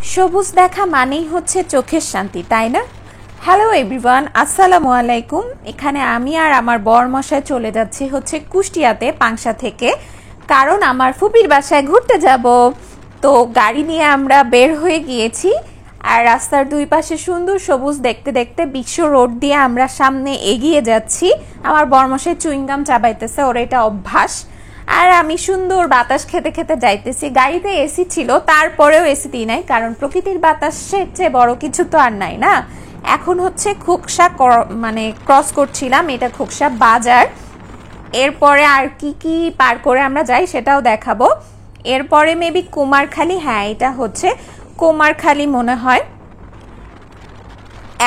সবুজ দেখা মানেই হচ্ছে চোখের শান্তি, তাই না? হ্যালো এভরিওয়ান, আসসালামু আলাইকুম। এখানে আমি আর আমার বরমশাই চলে যাচ্ছি হচ্ছে কুষ্টিয়াতে, পাংশা থেকে, কারণ আমার ফুপির বাসায় ঘুরতে যাব। তো গাড়ি নিয়ে আমরা বের হয়ে গিয়েছি, আর রাস্তার দুই পাশে সুন্দর সবুজ দেখতে দেখতে বিশ্ব রোড দিয়ে আমরা সামনে এগিয়ে যাচ্ছি। আমার বরমশাই চুইংগাম চাবাইতেছে, ওর এটা অভ্যাস। আর আমি সুন্দর বাতাস খেতে খেতে যাইতেছি। গাড়িতে এসি ছিল, তারপরেও এসি দিই নাই, কারণ প্রকৃতির বাতাসের চেয়ে বড় কিছু তো আর নাই না। এখন হচ্ছে খোকসা মানে ক্রস করছিলাম, এটা খোকসা বাজার। এরপরে আর কি কি পার করে আমরা যাই সেটাও দেখাবো। এরপরে মেবি কুমারখালী, হ্যাঁ এটা হচ্ছে কুমারখালী মনে হয়।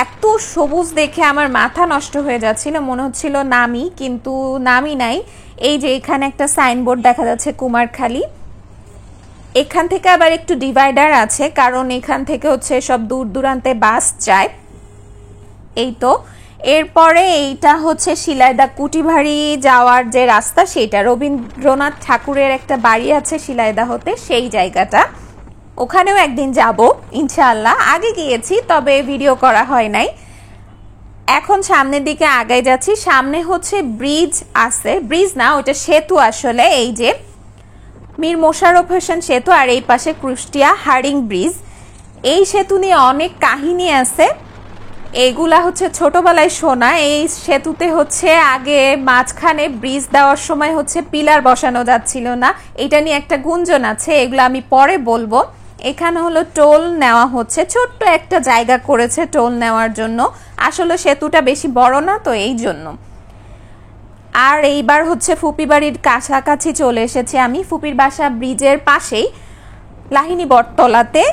এত সবুজ দেখে আমার মাথা নষ্ট হয়ে যাচ্ছিল, মনে হচ্ছিল নামি, কিন্তু নামি নাই। এই যে এখানে একটা সাইনবোর্ড দেখা যাচ্ছে কুমারখালী। এখান থেকে আবার একটু ডিভাইডার আছে, কারণ এখান থেকে হচ্ছে সব দূর দূরান্তে বাস যায়। এই তো, এরপরে এইটা হচ্ছে শিলাইদা কুটিবাড়ি যাওয়ার যে রাস্তা, সেটা রবীন্দ্রনাথ ঠাকুরের একটা বাড়ি আছে শিলাইদা হতে, সেই জায়গাটা। ওখানেও একদিন যাব ইনশাআল্লাহ। আগে গিয়েছি, তবে ভিডিও করা হয় নাই। এখন সামনের দিকে আগাই যাচ্ছি। সামনে হচ্ছে ব্রিজ আছে, ব্রিজ না ওটা সেতু আসলে, এই যে মীর মোশাররফ হোসেন সেতু, আর এই পাশে কুষ্টিয়া হার্ডিং ব্রিজ। এই সেতু নিয়ে অনেক কাহিনী আছে, এইগুলা হচ্ছে ছোটবেলায় শোনা। এই সেতুতে হচ্ছে আগে মাঝখানে ব্রিজ দেওয়ার সময় হচ্ছে পিলার বসানো যাচ্ছিল না, এটা নিয়ে একটা গুঞ্জন আছে, এগুলো আমি পরে বলবো। এখানে হলো টোল নেওয়া হচ্ছে, ছোট্ট একটা জায়গা করেছে টোল নেওয়ার জন্য। আসলে সেতুটা বেশি বড় না তো, এই জন্য। আর এইবার হচ্ছে ফুপি বাড়ির কাছাকাছি চলে এসেছি আমি। ফুপির বাসা ব্রিজের পাশেই, লাহিনী বটতলাতে।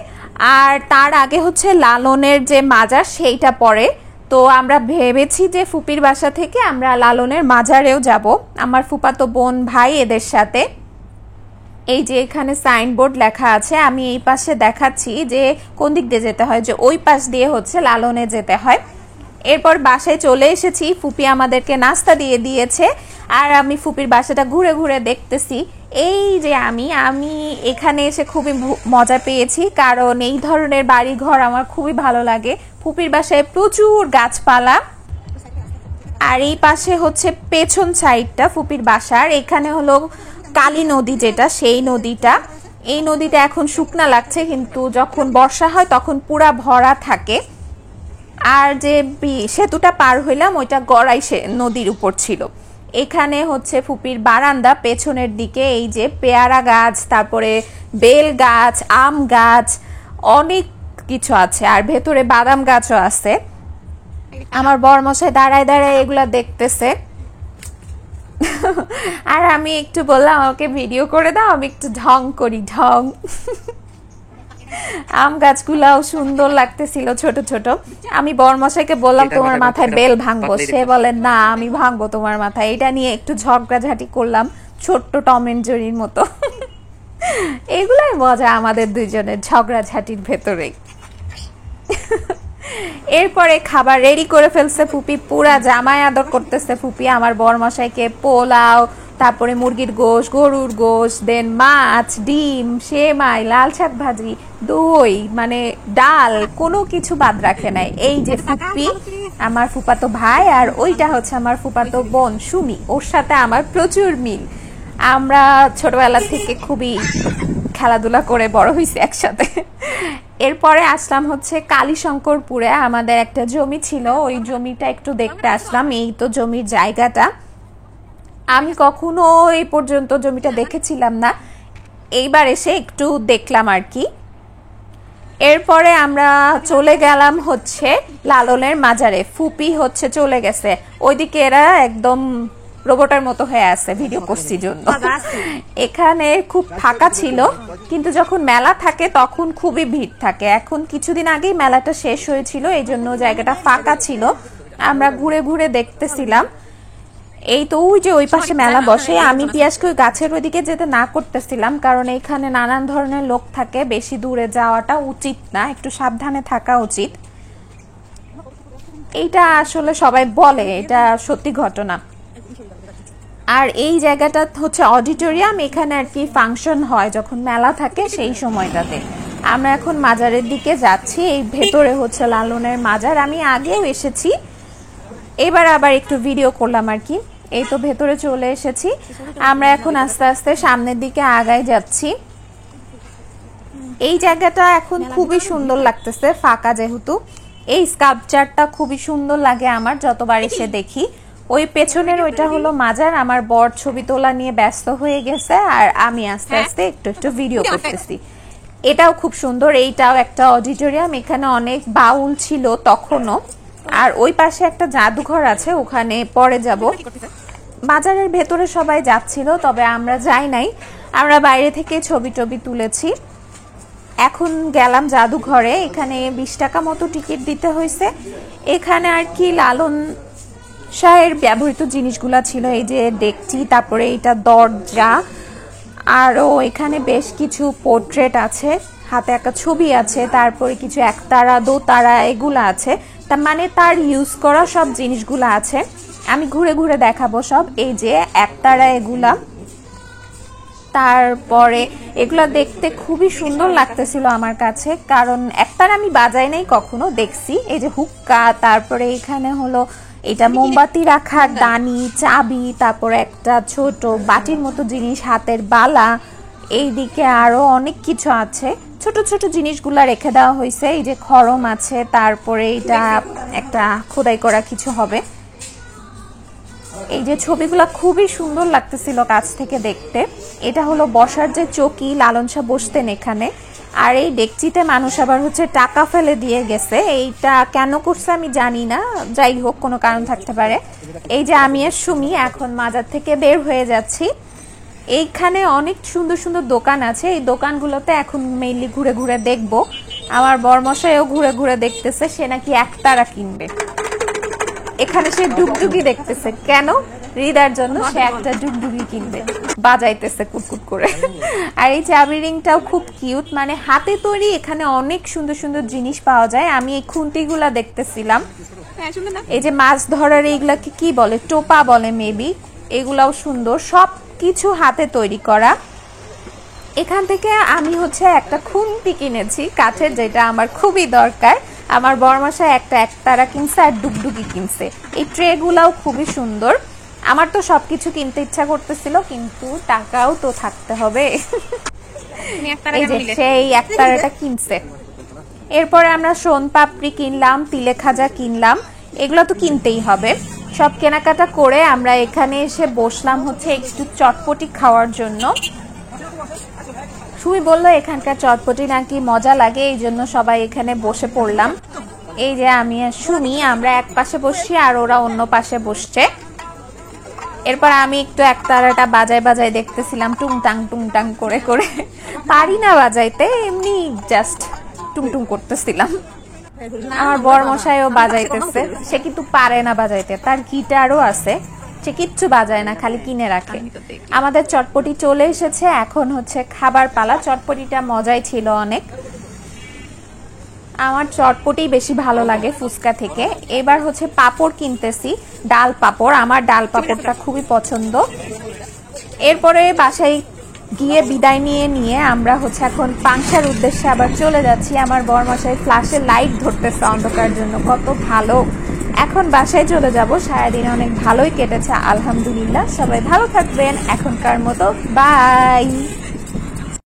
আর তার আগে হচ্ছে লালনের যে মাজার, সেইটা পড়ে। তো আমরা ভেবেছি যে ফুপির বাসা থেকে আমরা লালনের মাজারেও যাব, আমার ফুপাতো বোন ভাই এদের সাথে। এই যে এখানে সাইনবোর্ড লেখা আছে, আমি এই পাশে দেখাচ্ছি যে কোন দিক দিয়ে যেতে হয়, যে ওই পাশ দিয়ে হচ্ছে লালনে যেতে হয়। এরপর বাসায় চলে এসেছি, ফুপি আমাদেরকে নাস্তা দিয়ে দিয়েছে, আর আমি ফুপির বাসাটা ঘুরে ঘুরে দেখতেছি। এই যে আমি এখানে এসে খুবই মজা পেয়েছি, কারণ এই ধরনের বাড়ি ঘর আমার খুবই ভালো লাগে। ফুপির বাসায় প্রচুর গাছপালা। আর এই পাশে হচ্ছে পেছন সাইডটা ফুপির বাসার, এখানে হলো কালী নদী, যেটা সেই নদীটা। এই নদীটা এখন শুকনা লাগছে, কিন্তু যখন বর্ষা হয় তখন পুরা ভরা থাকে। আর যে সেতুটা পার হইলাম, ওইটা গড়াই নদীর উপর ছিল। এখানে হচ্ছে ফুপির বারান্দা, পেছনের দিকে এই যে পেয়ারা গাছ, তারপরে বেল গাছ, আম গাছ, অনেক কিছু আছে, আর ভেতরে বাদাম গাছও আছে। আমার বরমশাই দাঁড়ায় দাঁড়ায় এগুলা দেখতেছে। আর আমি একটু বললাম আমাকে ভিডিও করে দাও, আমি একটু ঢং করি, ঢং। আম গাছগুলাও সুন্দর লাগতেছিল, ছোট ছোট। আমি বরমশাইকে বললাম তোমার মাথায় বেল ভাঙবো, সে বলে না আমি ভাঙবো তোমার মাথায়। এটা নিয়ে একটু ঝগড়াঝাটি করলাম, ছোট্ট টম এন্ড জেরির মতো। এগুলাই মজা আমাদের দুইজনের ঝগড়াঝাটির ভেতরেই। এরপরে খাবার রেডি করে ফেলছে ফুপি, পুরা জামাই আদর করতেছে ফুপি আমার বরমশাইকে। পোলাও, তারপরে মুরগির গোশ, গরুর গোশ, দেন মাছ, ডিম, সেমাই, লাল শাক ভাজি, দই, মানে ডাল, কোনো কিছু বাদ রাখে নাই। এই যে ফুপি আমার ফুপাতো ভাই, আর ওইটা হচ্ছে আমার ফুপাতো বোন সুমি, ওর সাথে আমার প্রচুর মিল। আমরা ছোটবেলা থেকে খুবই খেলাধুলা করে বড় হয়েছি একসাথে। এরপরে আসলাম হচ্ছে কালীশঙ্করপুরে, আমাদের একটা জমি ছিল, ওই জমিটা একটু দেখতে আসলাম। এই তো জমির জায়গাটা, আমি কখনো এই পর্যন্ত জমিটা দেখেছিলাম না, এইবার এসে একটু দেখলাম আর কি। এরপরে আমরা চলে গেলাম হচ্ছে লালনের মাজারে। ফুপি হচ্ছে চলে গেছে ওইদিকে, এরা একদম রোবটের মতো হয়ে আছে ভিডিও করছি জন্য। এখানে খুব ফাঁকা ছিল, কিন্তু যখন মেলা থাকে তখন খুবই ভিড় থাকে। এখন কিছুদিন আগেই মেলাটা শেষ হয়েছিল, এই জন্য জায়গাটা ফাঁকা ছিল, আমরা ঘুরে ঘুরে দেখতেছিলাম। এই তো ওই যে ওই পাশে মেলা বসে। আমি পিয়াসকে ওই গাছের ওইদিকে যেতে না করতেছিলাম, কারণ এখানে নানান ধরনের লোক থাকে, বেশি দূরে যাওয়াটা উচিত না, একটু সাবধানে থাকা উচিত। এইটা আসলে সবাই বলে, এটা সত্যি ঘটনা। আর এই জায়গাটা হচ্ছে অডিটোরিয়াম, এখানে আর কি ফাংশন হয় যখন মেলা থাকে সেই সময়টাতে। আমরা এখন মাজারের দিকে যাচ্ছি। এই ভেতরে হচ্ছে লালনের মাজার, আমি আগেও এসেছি, এবার আবার একটু ভিডিও করলাম আর কি। এই তো ভেতরে চলে এসেছি, আমরা এখন আস্তে আস্তে সামনের দিকে আগাই যাচ্ছি। এই জায়গাটা এখন খুবই সুন্দর লাগতেছে, ফাঁকা যেহেতু। এই স্কাল্পচারটা খুবই সুন্দর লাগে আমার যতবার এসে দেখি। ওই পেছনের ওইটা হলো মাজার। আমার বর ছবি তোলা নিয়ে ব্যস্ত হয়ে গেছে আর আমি আস্তে আস্তে একটু একটু ভিডিও করতেছি। এটাও খুব সুন্দর, এইটাও একটা অডিটোরিয়াম, এখানে অনেক বাউল ছিল তখনও। আর ওই পাশে একটা জাদুঘর আছে, ওখানে পরে যাব। বাজারের ভেতরে সবাই যাচ্ছিল, তবে আমরা যাই নাই, আমরা বাইরে থেকে ছবি টবি তুলেছি। এখন গেলাম জাদুঘরে, এখানে 20 টাকা মতো টিকিট দিতে হয়েছে। এখানে আর কি লালন শাহের ব্যবহৃত জিনিসগুলা ছিল, এই যে ডেকচি, তারপরে এটা দরজা, আরও এখানে বেশ কিছু পোর্ট্রেট আছে, হাতে একটা ছবি আছে, তারপরে কিছু একতারা দোতারা এগুলো আছে। তার মানে তার ইউজ করা সব জিনিসগুলো আছে, আমি ঘুরে ঘুরে দেখাবো সব। এই যে একতারা এগুলা, তারপরে এগুলা দেখতে খুবই সুন্দর লাগতেছিল আমার কাছে, কারণ একতারা আমি বাজাই নাই কখনো, দেখছি। এই যে হুক্কা, তারপরে এখানে হলো এটা মোমবাতি রাখার দানি, চাবি, তারপরে একটা ছোট বাটির মতো জিনিস, হাতের বালা, এইদিকে আরো অনেক কিছু আছে। ছোট ছোট জিনিসগুলা রেখে দেওয়া হয়েছে। এই যে খড়ম আছে, তারপরে এটা একটা খোদাই করা কিছু হবে। এই যে ছবিগুলো খুবই সুন্দর লাগতেছিল কাছ থেকে দেখতে। এটা হলো বসার যে চৌকি, লালন শাহ বসতেন এখানে। আর এই ডেকচিতে মানুষ আবার হচ্ছে টাকা ফেলে দিয়ে গেছে, এইটা কেন করছে আমি জানি না, যাই হোক কোনো কারণ থাকতে পারে। এই যে আমি আর সুমি এখন মাজার থেকে বের হয়ে যাচ্ছি। এইখানে অনেক সুন্দর সুন্দর দোকান আছে, এই দোকানগুলোতে এখন মেইনলি ঘুরে ঘুরে দেখবো। আমার বরমশাইও ঘুরে ঘুরে দেখতেছে, সে নাকি একতারা কিনবে। এখানে সে ডুগডুগি দেখতেছে, কেন? হৃদার জন্য সে একটা ডুগডুগি কিনবে, বাজাইতেছে কুটকুট করে। আর এই চাবি রিংটাও খুব কিউট, মানে হাতে তৈরি। এখানে অনেক সুন্দর সুন্দর জিনিস পাওয়া যায়। আমি এই খুন্তিগুলা দেখতেছিলাম, এই যে মাছ ধরার এইগুলাকে কি বলে, টোপা বলে মেবি, এগুলাও সুন্দর, সব কিছু হাতে তৈরি করা। এখান থেকে আমি হচ্ছে একটা খুন্তি কিনেছি কাঠের, যেটা আমার খুবই দরকার। আমার বরমশাই একটা একতারা কিনছে আর ডুগডুগি কিনছে। এই ট্রে গুলাও খুবই সুন্দর। আমার তো সবকিছু কিনতে ইচ্ছা করতেছিল, কিন্তু টাকাও তো থাকতে হবে। এই যে সেই একতারাটা কিনছে। এরপরে আমরা সোন পাপড়ি কিনলাম, তিলে খাজা কিনলাম, এগুলো তো কিনতেই হবে। সব কেনাকাটা করে আমরা এখানে এসে বসলাম হচ্ছে একটু চটপটি খাওয়ার জন্য। সুমি বললো এখানকার চটপটি নাকি মজা লাগে, এই জন্য সবাই এখানে বসে পড়লাম। এই যে আমি আর সুমি, আমরা এক পাশে বসছি আর ওরা অন্য পাশে বসছে। এরপর আমি একটু একতারাটা বাজায় বাজায় দেখতেছিলাম, টুংটাং করে করে। পারি না বাজাইতে, এমনি জাস্ট টুংটুং করতেছিলাম। আমার বরমশাইও বাজাইতেছে, সে কিন্তু পারে না বাজাইতে, তার গিটারও আছে, সে কিচ্ছু বাজায় না, খালি কিনে রাখে। আমাদের চটপটি চলে এসেছে, এখন হচ্ছে খাবার পালা। চটপটিটা মজাই ছিল অনেক, আমার চটপটি বেশি ভালো লাগে ফুচকা থেকে। এবার হচ্ছে পাপড় কিনতেছি, ডাল পাপড়, আমার ডাল পাপড়টা খুবই পছন্দ। এরপরে বাসায় গিয়ে বিদায় নিয়ে আমরা হচ্ছে এখন পাংশার উদ্দেশ্যে আবার চলে যাচ্ছি। আমার বরমশাই ফ্ল্যাশে লাইট ধরতেছে অন্ধকার জন্য, কত ভালো। এখন বাসায় চলে যাব। সারাদিন অনেক ভালোই কেটেছে আলহামদুলিল্লাহ। সবাই ভালো থাকবেন, এখনকার মতো বাই।